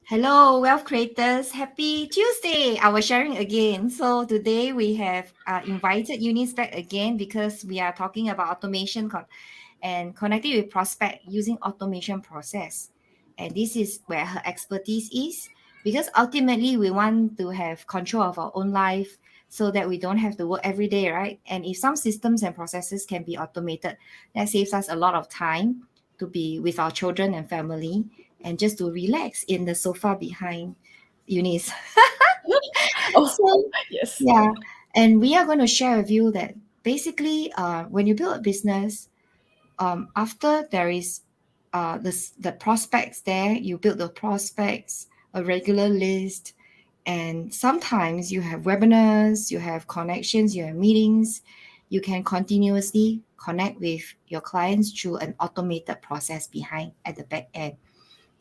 Hello, wealth creators. Happy Tuesday. Our sharing again. So today we have invited Eunice back again because we are talking about automation and connecting with prospect using automation process. And this is where her expertise is because ultimately we want to have control of our own life so that we don't have to work every day, right? And if some systems and processes can be automated, that saves us a lot of time to be with our children and family and just to relax in the sofa behind Eunice. Oh, So, yes. yeah, and we are going to share with you that basically, when you build a business, after there is the prospects there, you build the prospects, a regular list, and sometimes you have webinars, you have connections, you have meetings. You can continuously connect with your clients through an automated process behind at the back end.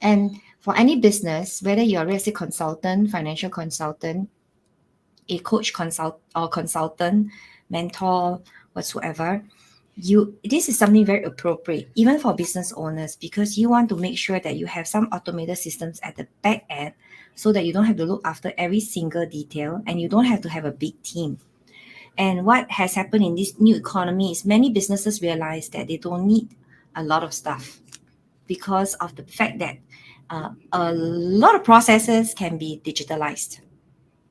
And for any business, whether you're a real estate consultant, financial consultant, a coach consultant, mentor, whatsoever, this is something very appropriate, even for business owners, because you want to make sure that you have some automated systems at the back end so that you don't have to look after every single detail and you don't have to have a big team. And what has happened in this new economy is many businesses realize that they don't need a lot of stuff because of the fact that a lot of processes can be digitalized.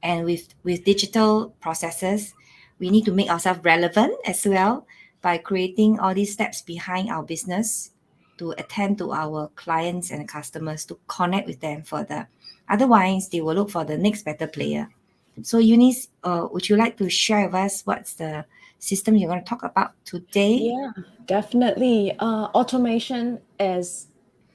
And with digital processes, we need to make ourselves relevant as well by creating all these steps behind our business to attend to our clients and customers to connect with them further. Otherwise, they will look for the next better player. So, Eunice, would you like to share with us what's the system you're going to talk about today? Yeah, definitely. Automation is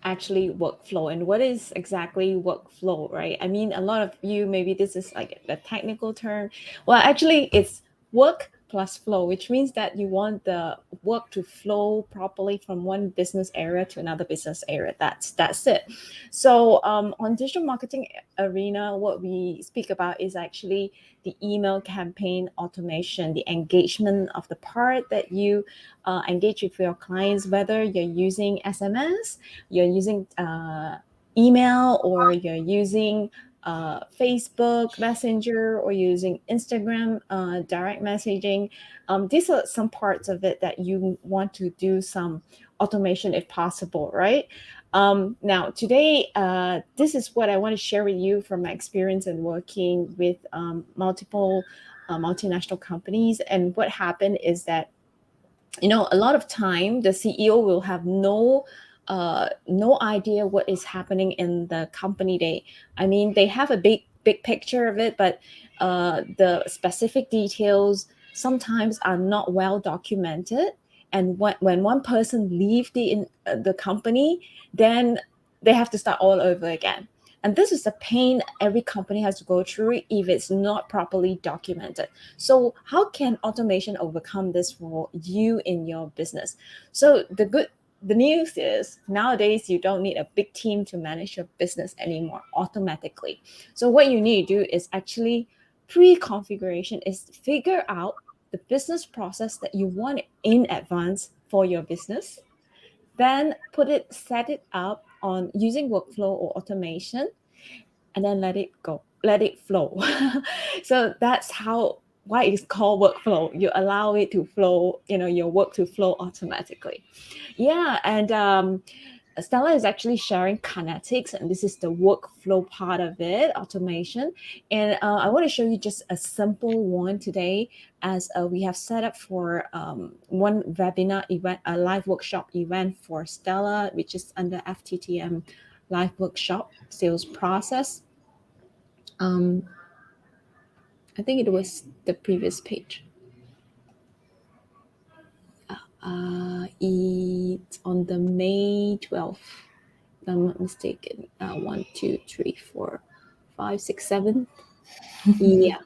actually workflow. And what is exactly workflow, right? I mean, a lot of you, maybe this is like the technical term. Well, actually, it's work plus flow, which means that you want the work to flow properly from one business area to another business area. That's it. So on digital marketing arena, what we speak about is actually the email campaign automation, the engagement of the part that you engage with your clients, whether you're using SMS, you're using email, or you're using Facebook Messenger, or using Instagram direct messaging. These are some parts of it that you want to do some automation if possible, right? Now, today, this is what I want to share with you from my experience in working with multiple multinational companies. And what happened is that, a lot of time the CEO will have no idea what is happening in the company. They have a big picture of it, but the specific details sometimes are not well documented. And when one person leave the company, then they have to start all over again. And this is the pain every company has to go through if it's not properly documented. So how can automation overcome this for you in your business? So the news is nowadays you don't need a big team to manage your business anymore automatically. So what you need to do is actually pre-configuration, is figure out the business process that you want in advance for your business. Then set it up on using workflow or automation, and then let it go, let it flow. So that's why it's called workflow. You allow it to flow, your work to flow automatically. Yeah, and Stella is actually sharing kinetics, and this is the workflow part of it, automation. And I want to show you just a simple one today, as we have set up for one webinar event, a live workshop event for Stella, which is under FTTM live workshop sales process. I think it was the previous page. It's on the May 12th, if I'm not mistaken. 1, 2, 3, 4, 5, 6, 7. Yeah.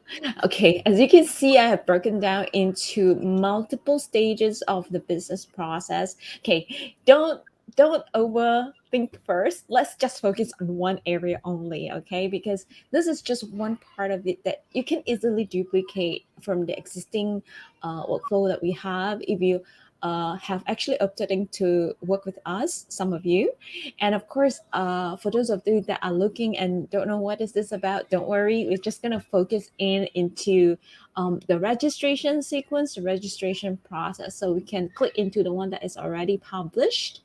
Okay. As you can see, I have broken down into multiple stages of the business process. Okay. Don't overthink think first, let's just focus on one area only, okay? Because this is just one part of it that you can easily duplicate from the existing workflow that we have if you have actually opted in to work with us, some of you. And of course, for those of you that are looking and don't know what is this about, don't worry. We're just going to focus into the registration sequence, the registration process. So we can click into the one that is already published.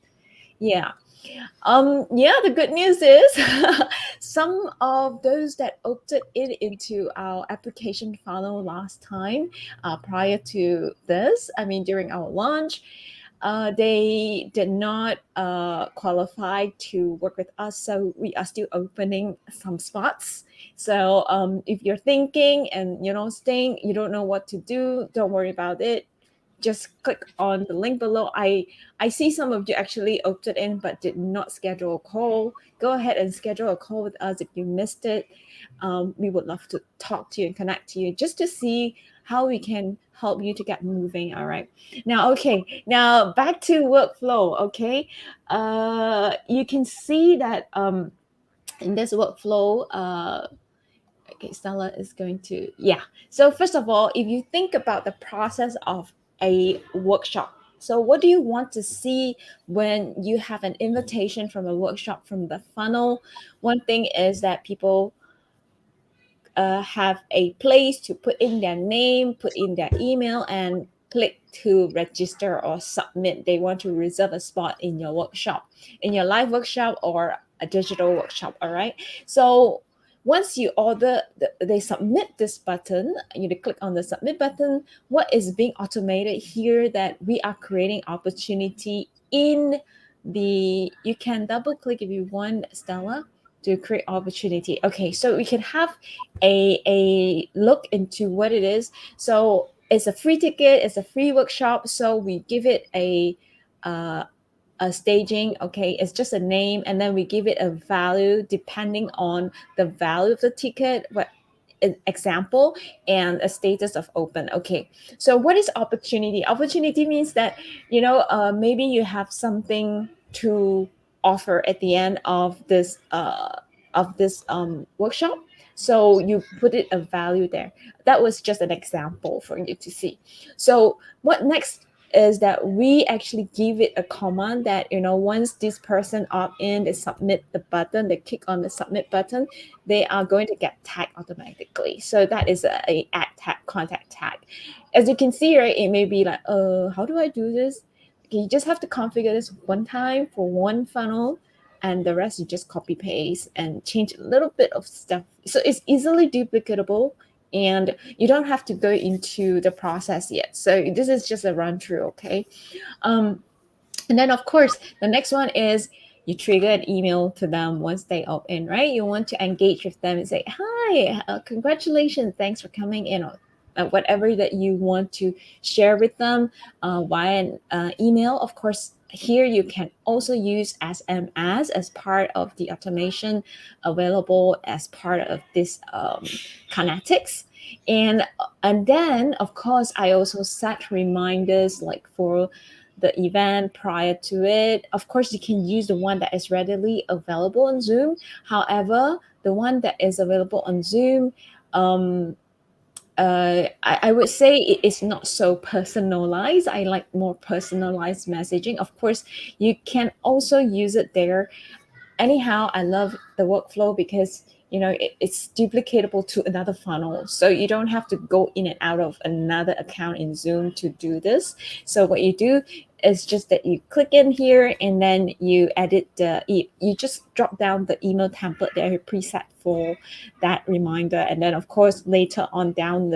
Yeah. Yeah, the good news is some of those that opted into our application funnel last time, prior to this, I mean, during our launch, they did not qualify to work with us. So we are still opening some spots. So if you're thinking and, staying, you don't know what to do, don't worry about it. Just click on the link below. I see some of you actually opted in but did not schedule a call. Go ahead and schedule a call with us if you missed it. We would love to talk to you and connect to you just to see how we can help you to get moving. All right. Now, okay. Now back to workflow. Okay. You can see that in this workflow, okay, Stella is going to, yeah. So first of all, if you think about the process of a workshop, so what do you want to see when you have an invitation from a workshop from the funnel? One thing is that people have a place to put in their name, put in their email, and click to register or submit. They want to reserve a spot in your workshop, in your live workshop or a digital workshop. All right. So once you order, they submit this button. You click on the submit button. What is being automated here that we are creating opportunity in the, you can double click if you want, Stella, to create opportunity. Okay, so we can have a look into what it is. So it's a free ticket, it's a free workshop. So we give it uh, a staging. Okay, it's just a name, and then we give it a value depending on the value of the ticket. What an example and a status of open. Okay, so what is opportunity? Opportunity means that maybe you have something to offer at the end of this workshop, so you put it a value there. That was just an example for you to see. So what next is that we actually give it a command that once this person opt in, they submit the button, they click on the submit button, they are going to get tagged automatically. So that is a add tag, contact tag. As you can see, right, it may be like, how do I do this? Okay, you just have to configure this one time for one funnel, and the rest you just copy paste and change a little bit of stuff. So it's easily duplicatable, and you don't have to go into the process yet. So this is just a run through, okay? And then of course, the next one is you trigger an email to them once they opt in, right? You want to engage with them and say, hi, congratulations, thanks for coming in, or whatever that you want to share with them via an email. Of course, here you can also use SMS as part of the automation available as part of this kinetics. And then of course I also set reminders like for the event prior to it. Of course, you can use the one that is readily available on Zoom. However, the one that is available on Zoom, I would say it is not so personalized. I like more personalized messaging. Of course, you can also use it there. Anyhow, I love the workflow because it's duplicatable to another funnel, so you don't have to go in and out of another account in Zoom to do this. So what you do is just that you click in here and then you edit you just drop down the email template that you preset for that reminder. And then of course later on down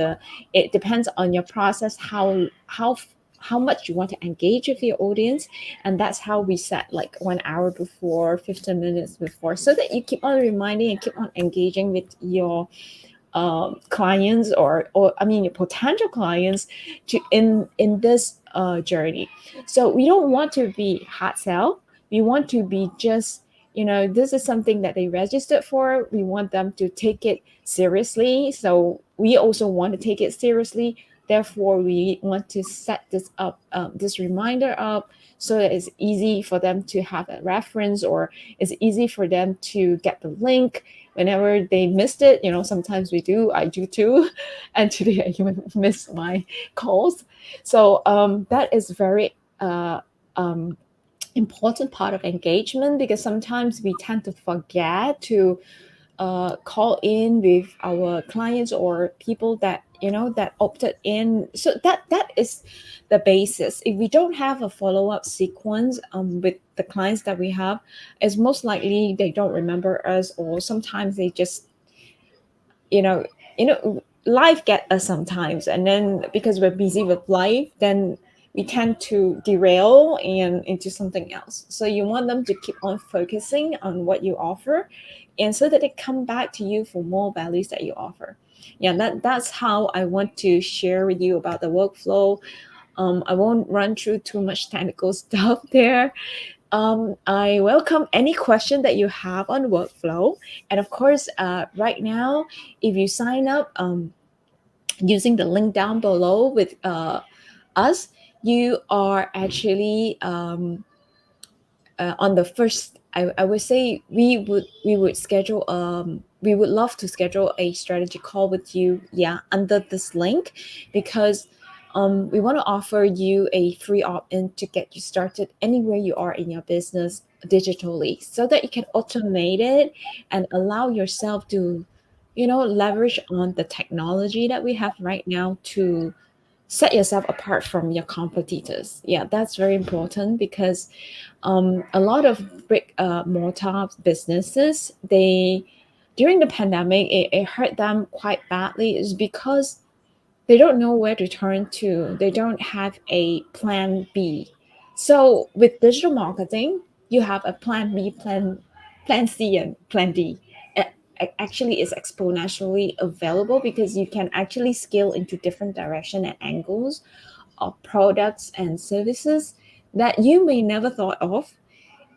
it depends on your process how much you want to engage with your audience. And that's how we set like 1 hour before, 15 minutes before, so that you keep on reminding and keep on engaging with your clients, or I mean your potential clients, to in this journey. So we don't want to be hard sell. We want to be just, this is something that they registered for. We want them to take it seriously, so we also want to take it seriously. Therefore, we want to set this up, this reminder up, so that it's easy for them to have a reference, or it's easy for them to get the link whenever they missed it. Sometimes I do too. And today I even missed my calls. So that is very um, important part of engagement, because sometimes we tend to forget to call in with our clients or people that opted in. So that is the basis. If we don't have a follow-up sequence with the clients that we have, it's most likely they don't remember us, or sometimes they just you know life get us sometimes, and then because we're busy with life, then we tend to derail and into something else. So you want them to keep on focusing on what you offer, and so that they come back to you for more values that you offer. Yeah, that's how I want to share with you about the workflow. I won't run through too much technical stuff there. I welcome any question that you have on workflow. And of course, right now, if you sign up using the link down below with us, you are actually on the first. I would say we would schedule we would love to schedule a strategy call with you, yeah, under this link, because we want to offer you a free opt-in to get you started anywhere you are in your business digitally, so that you can automate it and allow yourself to leverage on the technology that we have right now to set yourself apart from your competitors. Yeah, that's very important, because a lot of brick mortar businesses, they during the pandemic, it hurt them quite badly, is because they don't know where to turn to. They don't have a plan B. So with digital marketing, you have a plan B, plan C, and plan D. Actually is exponentially available, because you can actually scale into different direction and angles of products and services that you may never thought of,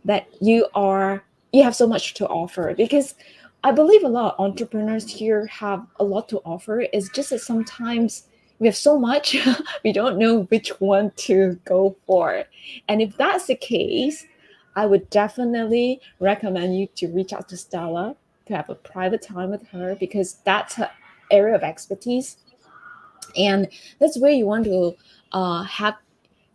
that you have so much to offer. Because I believe a lot of entrepreneurs here have a lot to offer. It's just that sometimes we have so much we don't know which one to go for. And if that's the case, I would definitely recommend you to reach out to Stella to have a private time with her, because that's her area of expertise, and that's where you want to have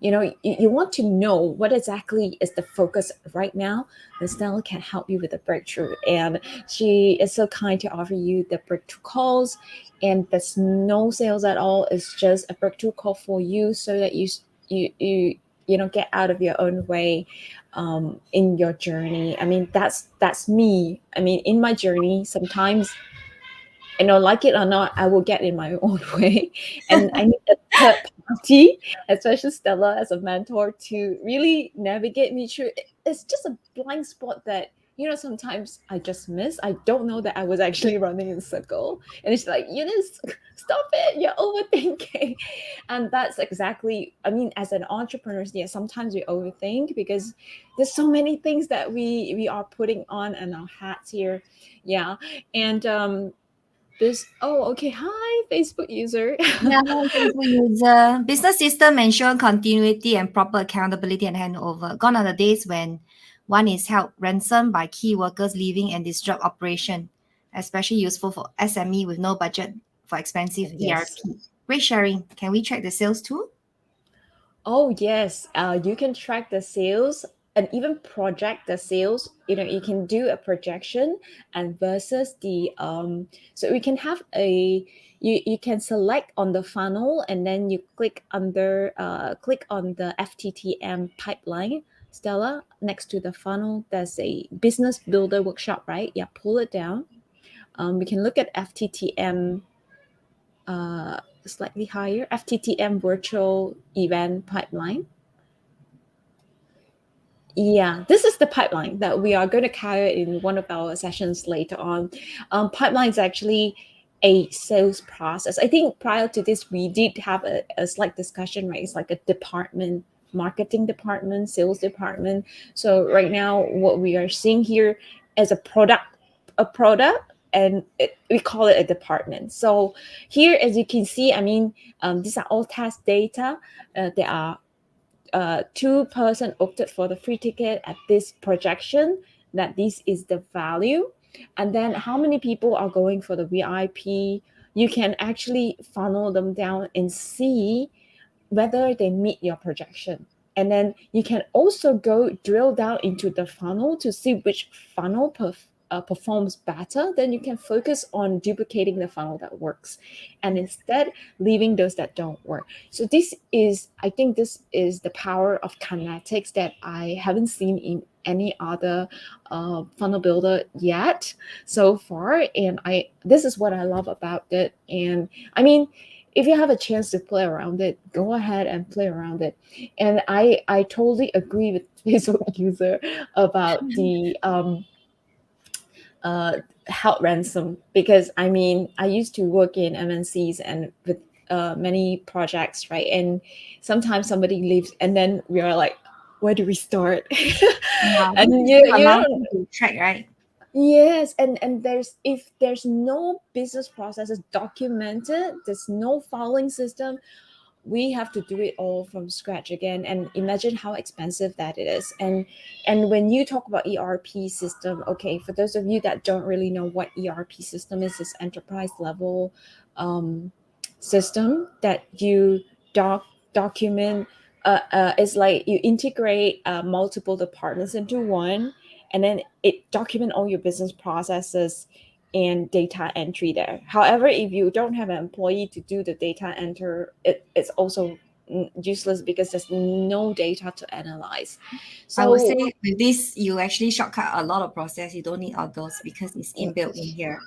you want to know what exactly is the focus right now. And Stella can help you with the breakthrough, and she is so kind to offer you the breakthrough calls. And there's no sales at all, it's just a breakthrough call for you, so that you get out of your own way in your journey. I mean, that's me. I mean, in my journey, sometimes, like it or not, I will get in my own way. And I need a third party, especially Stella as a mentor, to really navigate me through. It's just a blind spot that, sometimes I just miss. I don't know that I was actually running in a circle. And it's like, Eunice, stop it. You're overthinking. And that's exactly, I mean, as an entrepreneur, yeah, sometimes we overthink, because there's so many things that we are putting on and our hats here. Yeah. And okay, hi Facebook user. Yeah, Facebook user. Business system ensure continuity and proper accountability and handover. Gone are the days when one is held ransom by key workers leaving and disrupt operation, especially useful for SME with no budget for expensive Yes. ERP. Great sharing. Can we track the sales too? Oh, yes. You can track the sales and even project the sales. You can do a projection and versus so we can have you can select on the funnel, and then you click on the FTTM pipeline. Stella, next to the funnel, there's a business builder workshop, right? Yeah, pull it down. We can look at FTTM slightly higher, FTTM virtual event pipeline. Yeah, this is the pipeline that we are going to carry in one of our sessions later on. Pipeline is actually a sales process. I think prior to this, we did have a slight discussion, right? It's like a department, marketing department, sales department. So right now, what we are seeing here is a product, and we call it a department. So here, as you can see, I mean, these are all test data. They are 2 person opted for the free ticket at this projection, that this is the value, and then how many people are going for the VIP. You can actually funnel them down and see whether they meet your projection. And then you can also go drill down into the funnel to see which funnel performs better. Then you can focus on duplicating the funnel that works, and instead leaving those that don't work. So I think this is the power of kinetics that I haven't seen in any other funnel builder yet so far. And this is what I love about it. And I mean, if you have a chance to play around it, go ahead and play around it. And I totally agree with Facebook user about the health ransom, because I mean, I used to work in MNCs and with many projects, right? And sometimes somebody leaves and then we are like, where do we start? Yeah, this And is still a you mountain don't. to track, right? Yes, and if there's no business processes documented, there's no filing system, we have to do it all from scratch again. And imagine how expensive that it is. And when you talk about ERP system, okay, for those of you that don't really know what ERP system is, this enterprise level um, system that you document. It's like you integrate multiple departments into one, and then it document all your business processes and data entry there. However, if you don't have an employee to do the data enter, it's also useless because there's no data to analyze. I would So say with this, you actually shortcut a lot of process. You don't need all those because it's mm, inbuilt in here,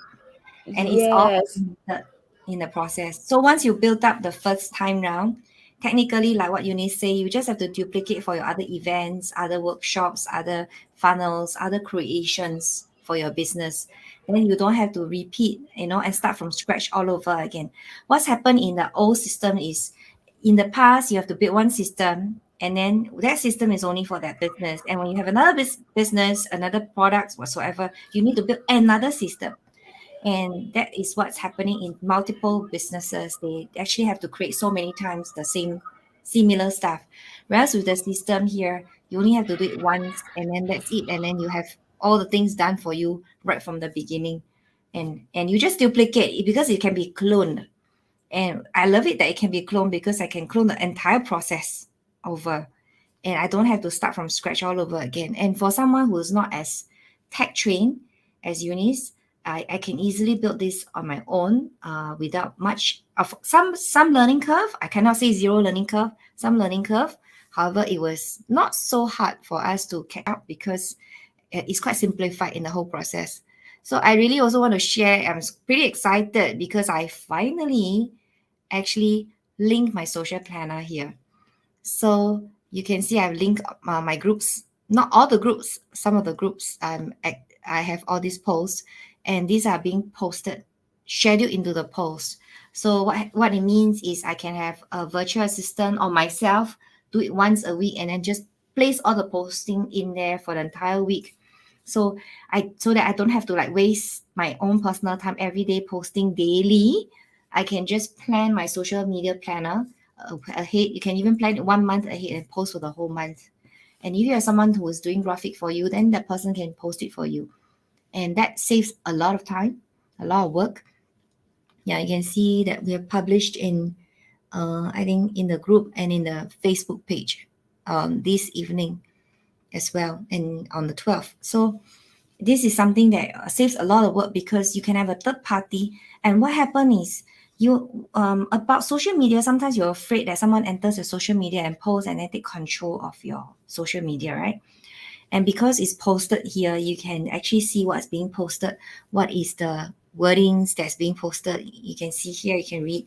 and it's all yes, automated in the process. So once you build up the first time round, technically, like what Eunice say, you just have to duplicate for your other events, other workshops, other funnels, other creations for your business. Then you don't have to repeat, and start from scratch all over again. What's happened in the old system is, in the past, you have to build one system, and then that system is only for that business. And when you have another business, another product, whatsoever, you need to build another system. And that is what's happening in multiple businesses. They actually have to create so many times the same similar stuff. Whereas with the system here, you only have to do it once and then that's it. And then you have all the things done for you right from the beginning. And you just duplicate it because it can be cloned. And I love it that it can be cloned because I can clone the entire process over, and I don't have to start from scratch all over again. And for someone who's not as tech trained as Eunice, I can easily build this on my own without much of some learning curve. I cannot say zero learning curve, some learning curve. However, it was not so hard for us to catch up because it's quite simplified in the whole process. So I really also want to share. I'm pretty excited because I finally actually linked my social planner here. So you can see I've linked my groups, not all the groups, some of the groups. I have all these posts, and these are being posted, scheduled into the post. So what it means is I can have a virtual assistant or myself do it once a week, and then just place all the posting in there for the entire week. So that I don't have to like waste my own personal time every day posting daily. I can just plan my social media planner ahead. You can even plan it 1 month ahead and post for the whole month. And if you have someone who is doing graphic for you, then that person can post it for you. And that saves a lot of time, a lot of work. Yeah, you can see that we have published in, I think, in the group and in the Facebook page this evening as well, and on the 12th. So this is something that saves a lot of work because you can have a third party. And what happens is you about social media, sometimes you're afraid that someone enters your social media and posts and then take control of your social media, right? And because it's posted here, you can actually see what's being posted, what is the wordings that's being posted. You can see here, you can read,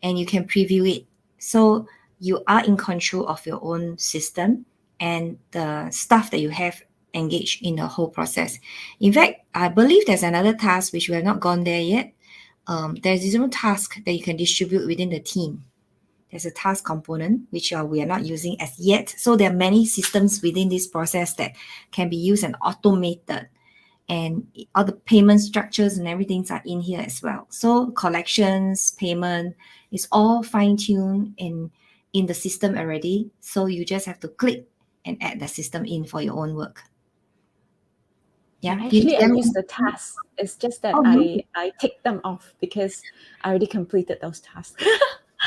and you can preview it. So you are in control of your own system and the stuff that you have engaged in the whole process. In fact, I believe there's another task which we have not gone there yet. There's this one task that you can distribute within the team. There's a task component which we are not using as yet. So there are many systems within this process that can be used and automated, and all the payment structures and everything are in here as well. So collections, payment is all fine-tuned in the system already. So you just have to click and add the system in for your own work. Yeah, Yeah. actually, I Let use me- the tasks. It's just that oh, you. I take them off because I already completed those tasks.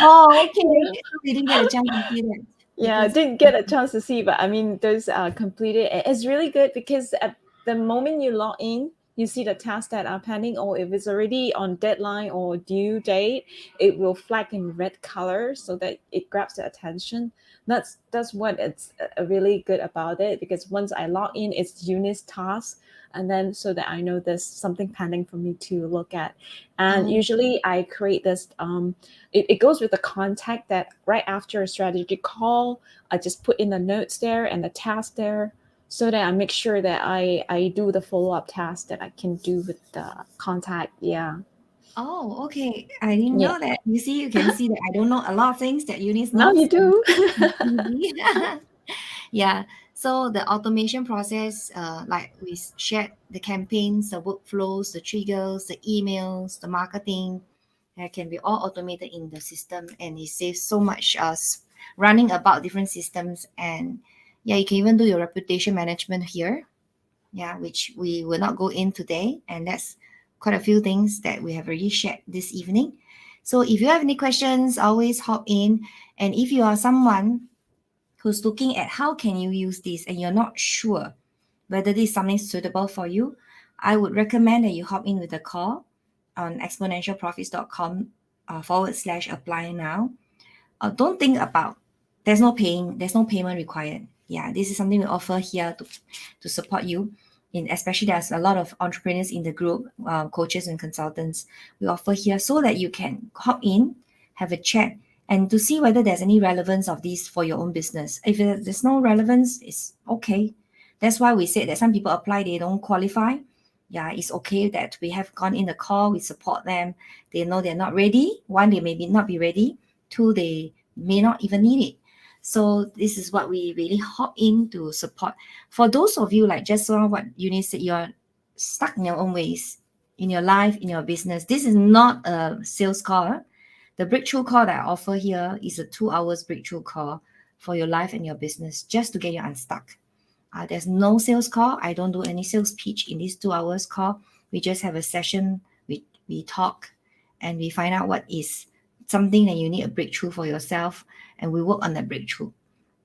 Oh, okay. Yeah. So we didn't get a chance to see that Yeah, I because. didn't get a chance to see, but I mean, those are completed. It's really good because at the moment you log in, you see the tasks that are pending, or if it's already on deadline or due date, it will flag in red color so that it grabs the attention. That's what it's really good about it, because once I log in, it's Eunice task, and then so that I know there's something pending for me to look at. And Oh, usually I create this it goes with the contact that right after a strategy call, I just put in the notes there and the task there, so that I make sure that I do the follow-up task that I can do with the contact. Yeah. oh, okay. I didn't Yeah. know that. You see, you can see that I don't know a lot of things that Eunice Now knows. you do. Easy. Yeah. So the automation process, like we shared the campaigns, the workflows, the triggers, the emails, the marketing, can be all automated in the system, and it saves so much running about different systems. And yeah, you can even do your reputation management here. Yeah, which we will not go in today, and that's quite a few things that we have already shared this evening. So if you have any questions, always hop in. And if you are someone who's looking at how can you use this and you're not sure whether this is something suitable for you, I would recommend that you hop in with a call on exponentialprofits.com /apply now. Don't think about there's no payment required. Yeah, this is something we offer here to support you. In especially there's a lot of entrepreneurs in the group, coaches and consultants. We offer here so that you can hop in, have a chat, and to see whether there's any relevance of these for your own business. If there's no relevance, it's okay. That's why we said that some people apply, they don't qualify. Yeah, it's okay that we have gone in the call, we support them. They know they're not ready. One, they may not be ready. Two, they may not even need it. So this is what we really hop in to support. For those of you, like just what Eunice said, you're stuck in your own ways in your life, in your business. This is not a sales call. The breakthrough call that I offer here is a 2 hours breakthrough call for your life and your business, just to get you unstuck. There's no sales call. I don't do any sales pitch in this 2 hours call. We just have a session. We talk and we find out what is something that you need a breakthrough for yourself, and we work on that breakthrough.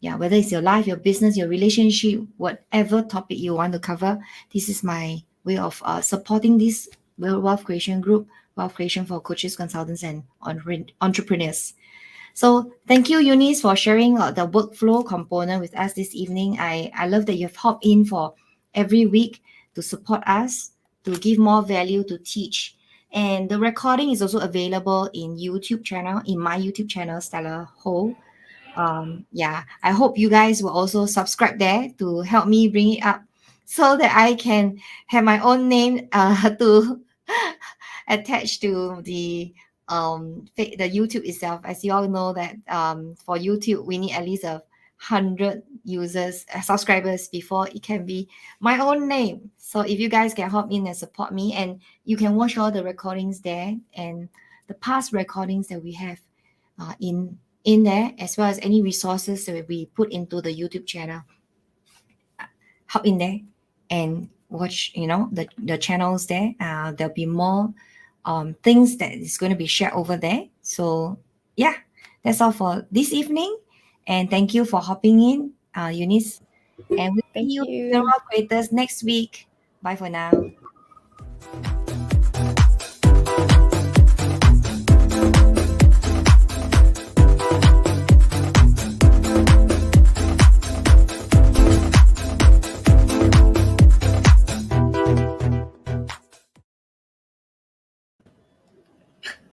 Yeah, whether it's your life, your business, your relationship, whatever topic you want to cover, this is my way of supporting this wealth creation group, wealth creation for coaches, consultants, and entrepreneurs. So thank you, Eunice, for sharing the workflow component with us this evening. I love that you've hopped in for every week to support us, to give more value, to teach. And the recording is also available in YouTube channel, in my YouTube channel, Stella Ho. Yeah, I hope you guys will also subscribe there to help me bring it up so that I can have my own name to attach to the YouTube itself. As you all know that for YouTube we need at least 100 users subscribers before it can be my own name. So if you guys can hop in and support me, and you can watch all the recordings there and the past recordings that we have in there, as well as any resources that we put into the YouTube channel. Hop in there and watch, the channels there. There'll be more things that is going to be shared over there. So yeah, that's all for this evening. And thank you for hopping in, Eunice. And we'll see Thank you, you. Wealth Creators, next week. Bye for now.